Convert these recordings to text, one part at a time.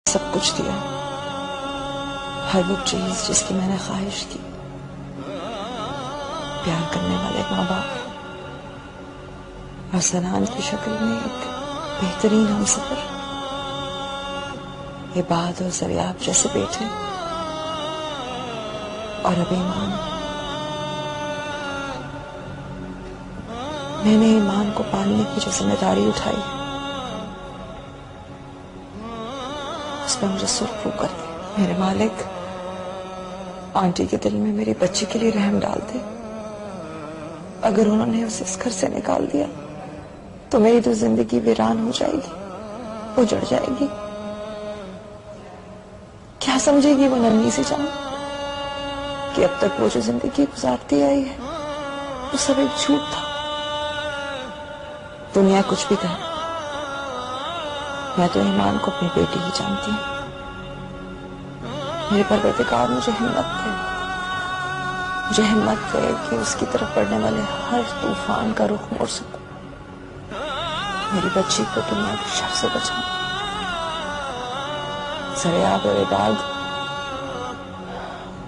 सब कुछ दिया, हर वो चीज जिसकी मैंने ख्वाहिश की। प्यार करने वाले माँ बाप और सनान की शक्ल में एक बेहतरीन हमसफर, इबाद और ज़रियाब जैसे बेटे और अब ईमान। मैंने ईमान को पालने की जो जिम्मेदारी उठाई है उस पर मुझे सुरखरू कर दे। मेरे मालिक, आंटी के दिल में मेरी बच्ची के लिए रहम डाल दे। अगर उन्होंने उसे इस घर से निकाल दिया तो मेरी तो जिंदगी वीरान हो जाएगी, उजड़ जाएगी। क्या समझेगी वो नन्ही सी जान कि अब तक वो जो जिंदगी गुजारती आई है वो सब एक झूठ था। दुनिया कुछ भी कहे, मैं तो ईमान को अपनी बेटी ही जानती हूँ। मेरे परवरदिगार मुझे हिम्मत दे कि उसकी तरफ बढ़ने वाले हर तूफान का रुख मोड़ सकूं। मेरी बच्ची को दुनिया के शर से बचाऊं। ज़रियाब और इबाद,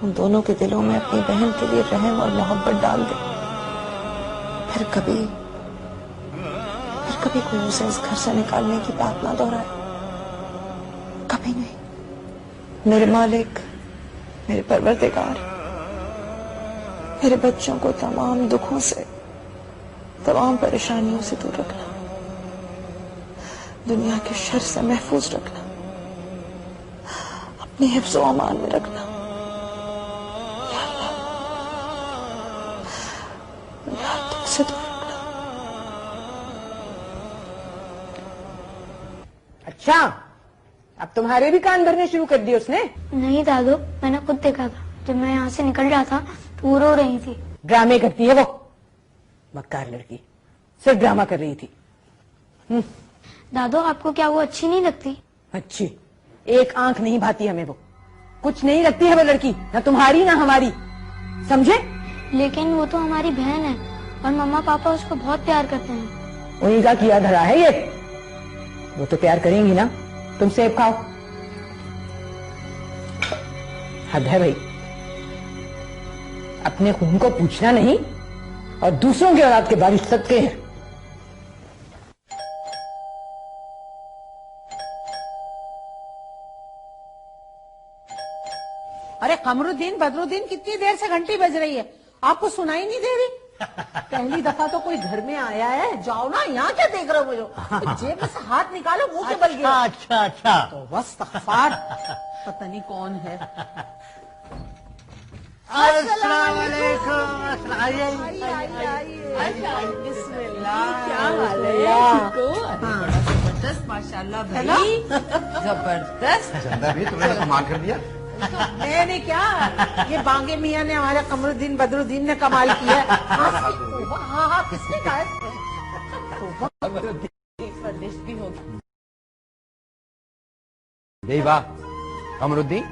उन दोनों के दिलों में अपनी बहन के लिए रहम और मोहब्बत डाल दे। फिर कभी कोई उसे इस घर से निकालने की बात ना दोहराए, कभी नहीं। मेरे मालिक, मेरे परवरदिगार, मेरे बच्चों को तमाम दुखों से, तमाम परेशानियों से दूर रखना, दुनिया के शर से महफूज रखना, अपनी हिफ्ज़ व अमान में रखना। या अल्लाह, दुख से दूर रखना। अच्छा, अब तुम्हारे भी कान भरने शुरू कर दिए उसने? नहीं दादू, मैंने खुद देखा था। जब मैं यहाँ से निकल रहा था तो वो रो रही थी। ड्रामे करती है वो, मक्कार लड़की, सिर्फ ड्रामा कर रही थी। दादू, आपको क्या वो अच्छी नहीं लगती? अच्छी? एक आंख नहीं भाती हमें वो। कुछ नहीं लगती है वो लड़की, ना तुम्हारी ना हमारी, समझे? लेकिन वो तो हमारी बहन है और मम्मा पापा उसको बहुत प्यार करते हैं। उन्हीं का किया धरा है ये। वो तो प्यार करेंगी ना। तुम सेब खाओ। हद है भाई, अपने खून को पूछना नहीं और दूसरों की औलाद के बारिश सकते हैं। अरे कमरुद्दीन, बदरुद्दीन, कितनी देर से घंटी बज रही है, आपको सुनाई नहीं दे रही? पहली दफा तो कोई घर में आया है, जाओ ना, यहाँ क्या देख रहे हो मुझे? तो जेब में से हाथ निकालो, मुंह के बल गया। अच्छा तो बस तकफार, पता नहीं कौन है। अस्सलाम वालेकुम। बिस्मिल्लाह। क्या हाल है? जबरदस्त, माशाल्लाह भाई, जबरदस्त। चंदा भी तुमने तो कमाल कर दिया। मैंने क्या, ये बांगे मियाँ ने, हमारा कमरुद्दीन बदरुद्दीन ने कमाल किया है। हाँ, किसने कहा? भी होगी। नहीं वाह कमरुद्दीन,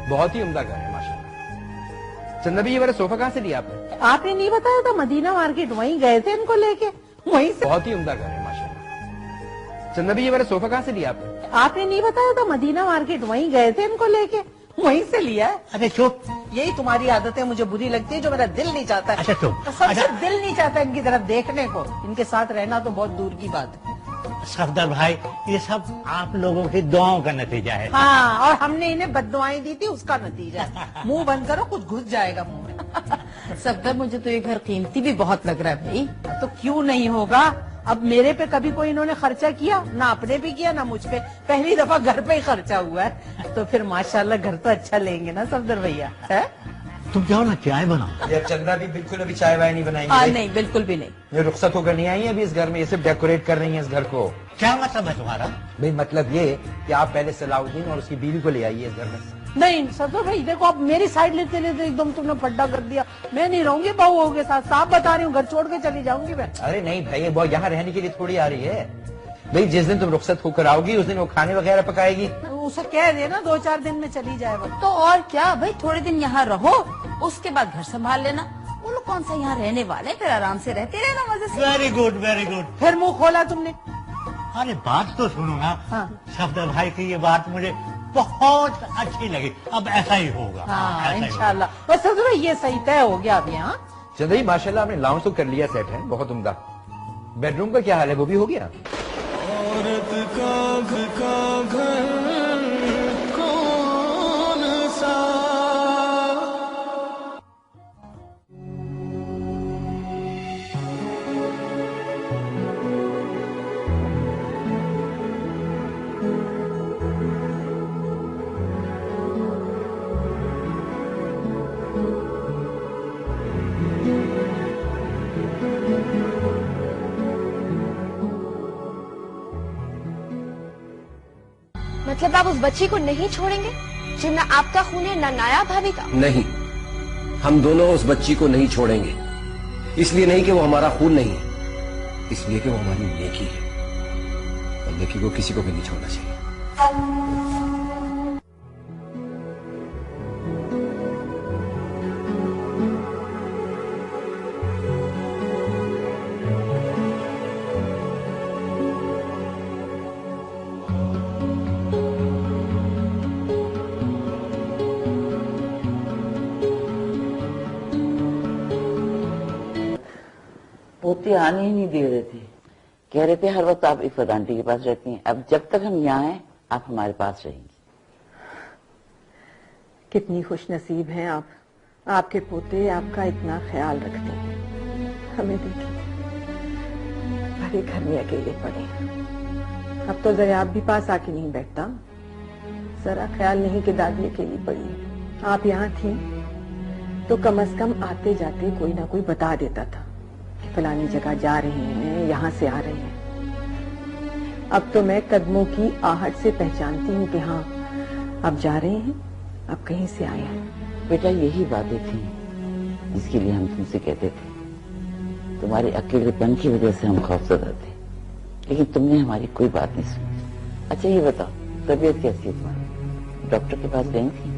बहुत ही उम्दा घर है माशाल्लाह। चंदा भी, ये वाला सोफा कहाँ से लिया आपने? आपने नहीं बताया था? मदीना मार्केट, वहीं गए थे इनको लेके, वहीं से। बहुत ही उम्दा घर है माशाल्लाह। चंदा भी, ये वाला सोफा कहाँ से लिया आपने? आपने नहीं बताया था? मदीना मार्केट, वहीं गए थे इनको लेके, वहीं से लिया है। अरे चुप। यही तुम्हारी आदतें मुझे बुरी लगती है, जो मेरा दिल नहीं चाहता है। अच्छा चुप। सबसे दिल नहीं चाहता इनकी तरफ देखने को। इनके साथ रहना तो बहुत दूर की बात है। सफदर भाई, ये सब आप लोगों की दुआओं का नतीजा है। हाँ, और हमने इन्हें बद्दुआएं दी थी, उसका नतीजा है। मुंह बंद करो, कुछ घुस जाएगा मुंह में। सफदर, मुझे तो ये घर कीमती भी बहुत लग रहा है भाई। तो क्यों नहीं होगा? अब मेरे पे कभी कोई इन्होंने खर्चा किया ना? अपने पे किया ना मुझ पे। पहली दफा घर पे ही खर्चा हुआ है, तो फिर माशाल्लाह घर तो अच्छा लेंगे ना सफदर भैया, है? तुम जाओ ना, चाय बनाओ। ये चंदा भी बिल्कुल अभी चाय वाय नहीं बनाएंगे। नहीं, बिल्कुल भी नहीं। ये रुखसत होकर नहीं आई है अभी इस घर में, ये सिर्फ डेकोरेट कर रही है इस घर को। क्या मतलब है तुम्हारा? भाई मतलब ये कि आप पहले सलाउद्दीन और उसकी बीवी को ले आइए इस घर में। नहीं सफदर भाई, देखो अब मेरी साइड लेते लेते एकदम तुमने पड्डा कर दिया। मैं नहीं रहूंगी बहुओं के साथ, साफ बता रही हूँ, घर छोड़ के चली जाऊंगी मैं। अरे नहीं भाई, वो यहाँ रहने के लिए थोड़ी आ रही है। भाई जिस दिन तुम रुखसत होकर आओगी उस दिन वो खाने वगैरह पकाएगी। उसे कह देना 2-4 दिन में चली जाए वो। तो और क्या भाई, थोड़े दिन यहाँ रहो, उसके बाद घर संभाल लेना। वो लोग कौन सा यहाँ रहने वाले, फिर आराम से रहते रहना मजे से। Very good very good. फिर मुंह खोला तुमने। अरे बात तो सुनो ना। हाँ। सफदर भाई की ये बात मुझे बहुत अच्छी लगी। अब ऐसा ही होगा। हाँ ऐसा ही होगा। इंशाल्लाह। बस ससुर ये सही तय हो गया अभी। हाँ चंदा जी माशाल्लाह आपने लाउंज तो कर लिया, सेट है बहुत उम्दा। बेडरूम का क्या हाल है, वो भी हो गया? औरत का घर कौन सा। मतलब आप उस बच्ची को नहीं छोड़ेंगे जो ना आपका खून है ना नाया भाभी का? नहीं, हम दोनों उस बच्ची को नहीं छोड़ेंगे। इसलिए नहीं कि वो हमारा खून नहीं है, इसलिए कि वो हमारी नेकी है, और नेकी को किसी को भी नहीं छोड़ना चाहिए। पोती आने ही नहीं दे रहे थे, कह रहे थे हर वक्त आप इफ़त आंटी के पास रहती हैं, अब जब तक हम यहाँ हैं आप हमारे पास रहेंगी। कितनी खुश नसीब हैं आप, आपके पोते आपका इतना ख्याल रखते हैं। हमें देखिए भरे घर में अकेले पड़े। अब तो जरा आप भी पास आके नहीं बैठता, जरा ख्याल नहीं कि दादी अकेली पड़ी है। आप यहाँ थी तो कम से कम आते जाते कोई ना कोई बता देता था कि फलानी जगह जा रहे हैं, यहाँ से आ रहे हैं। अब तो मैं कदमों की आहट से पहचानती हूँ कि हाँ अब जा रहे हैं, अब कहीं से आए हैं। बेटा यही बातें थी जिसके लिए हम तुमसे कहते थे। तुम्हारे अकेलेपन की वजह से हम खौफजदा थे, लेकिन तुमने हमारी कोई बात नहीं सुनी। अच्छा ये बताओ तबीयत कैसी है तुम्हारी, डॉक्टर के पास गई थी?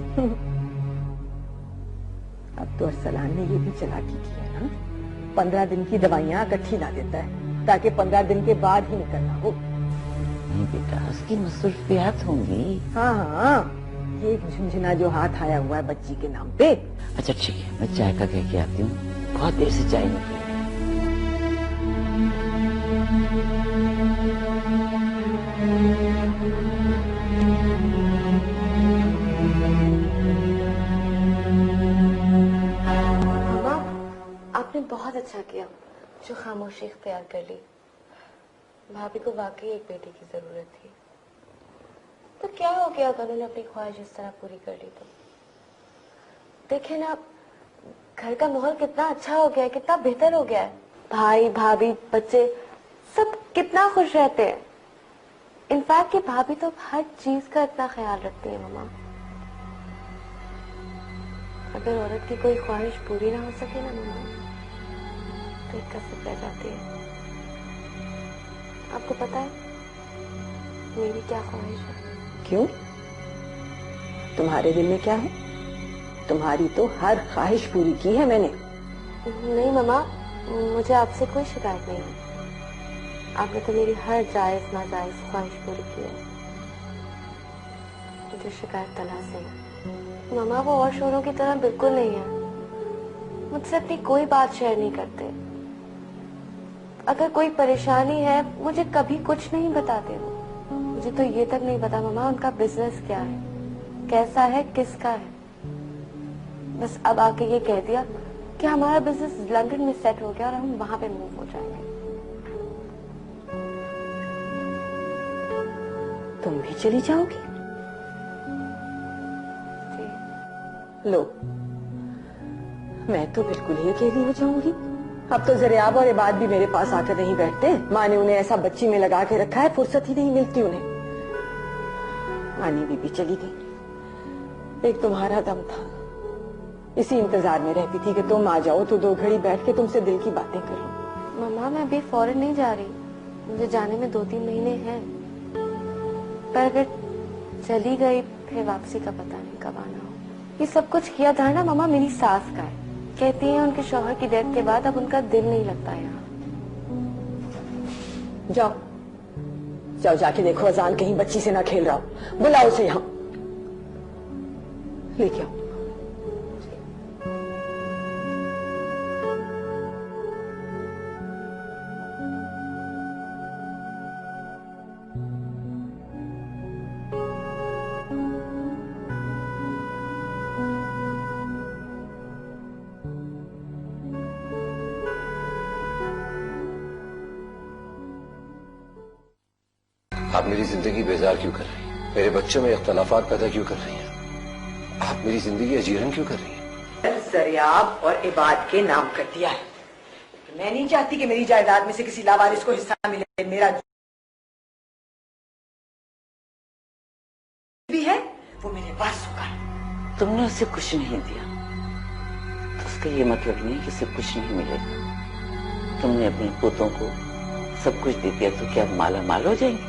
अब तो अरसलान ने ये भी चालाकी की है ना, 15 दिन की दवाइयाँ इकट्ठी ला देता है ताकि 15 दिन के बाद ही निकलना हो। नहीं बेटा उसकी मसरूफियात होंगी। हाँ हाँ, ये एक झुंझुना जो हाथ आया हुआ है बच्ची के नाम पे। अच्छा ठीक है, मैं चाय का कह के आती हूँ, बहुत देर से चाय नहीं पी। मामा आपने बहुत अच्छा किया जो खामोशी इख्तियार कर ली। भाभी को वाकई एक बेटे की जरूरत थी, तो क्या हो गया अगर उन्होंने अपनी ख्वाहिश इस तरह पूरी कर ली तो? देखे ना घर का माहौल कितना अच्छा हो गया है, कितना बेहतर हो गया है। भाई भाभी बच्चे सब कितना खुश रहते हैं। इनफैक्ट कि भाभी तो हर चीज का इतना ख्याल रखती है मामा। अगर औरत की कोई ख्वाहिश पूरी ना हो सके ना मामा तो एक कसर रह जाती है। आपको पता है मेरी क्या ख्वाहिश है? क्यों, तुम्हारे दिल में क्या है? तुम्हारी तो हर ख्वाहिश पूरी की है मैंने। नहीं मामा, मुझे आपसे कोई शिकायत नहीं है। आपने तो मेरी हर जायज नाजायज ख्वाहिश पूरी की है। मुझे शिकायत तला से है। मामा वो और शोरों की तरह बिल्कुल नहीं है, मुझसे अपनी कोई बात शेयर नहीं करते। अगर कोई परेशानी है मुझे कभी कुछ नहीं बताते वो। मुझे तो ये तक नहीं पता मामा उनका बिजनेस क्या है, कैसा है, किसका है। बस अब आके ये कह दिया कि हमारा बिजनेस लंदन में सेट हो गया और हम वहां पे मूव हो जाएंगे। तुम भी चली जाओगी? लो, मैं तो बिल्कुल ही अकेली हो जाऊंगी। अब तो ज़रियाब और इबाद भी मेरे पास आकर नहीं बैठते। माँ ने उन्हें ऐसा बच्ची में लगा के रखा है, फुर्सत ही नहीं मिलती उन्हें। मानी बीबी चली गई, एक तुम्हारा दम था। इसी इंतजार में रहती थी कि तुम आ जाओ तो 2 घड़ी बैठ के तुमसे दिल की बातें करूं। मामा मैं अभी फौरन नहीं जा रही, मुझे जाने में 2-3 महीने हैं। पर अगर चली गई फिर वापसी का पता नहीं कब आना हो। ये सब कुछ किया था ना मामा मेरी सास का है। कहती है उनके शौहर की डेथ के बाद अब उनका दिल नहीं लगता यहाँ। जाओ जाओ, जाके देखो अजान कहीं बच्ची से ना खेल रहा हो। बुलाओ उसे यहाँ। लेके आओ। आप मेरी जिंदगी बेजार क्यों कर रही हैं? मेरे बच्चों में इख्तलाफात पैदा क्यों कर रही हैं? आप मेरी जिंदगी अजीरन क्यों कर रही हैं? जरियाब और इबाद के नाम कर दिया है। मैं नहीं चाहती कि मेरी जायदाद में से किसी लावारिस को हिस्सा मिले। मेरा भी है वो मेरे पास होगा। तुमने उसे कुछ नहीं दिया तो उसका ये मतलब नहीं कि उसे कुछ नहीं मिलेगा। तुमने अपने पोतों को सब कुछ दे दिया तो क्या माला माल हो जाएंगे?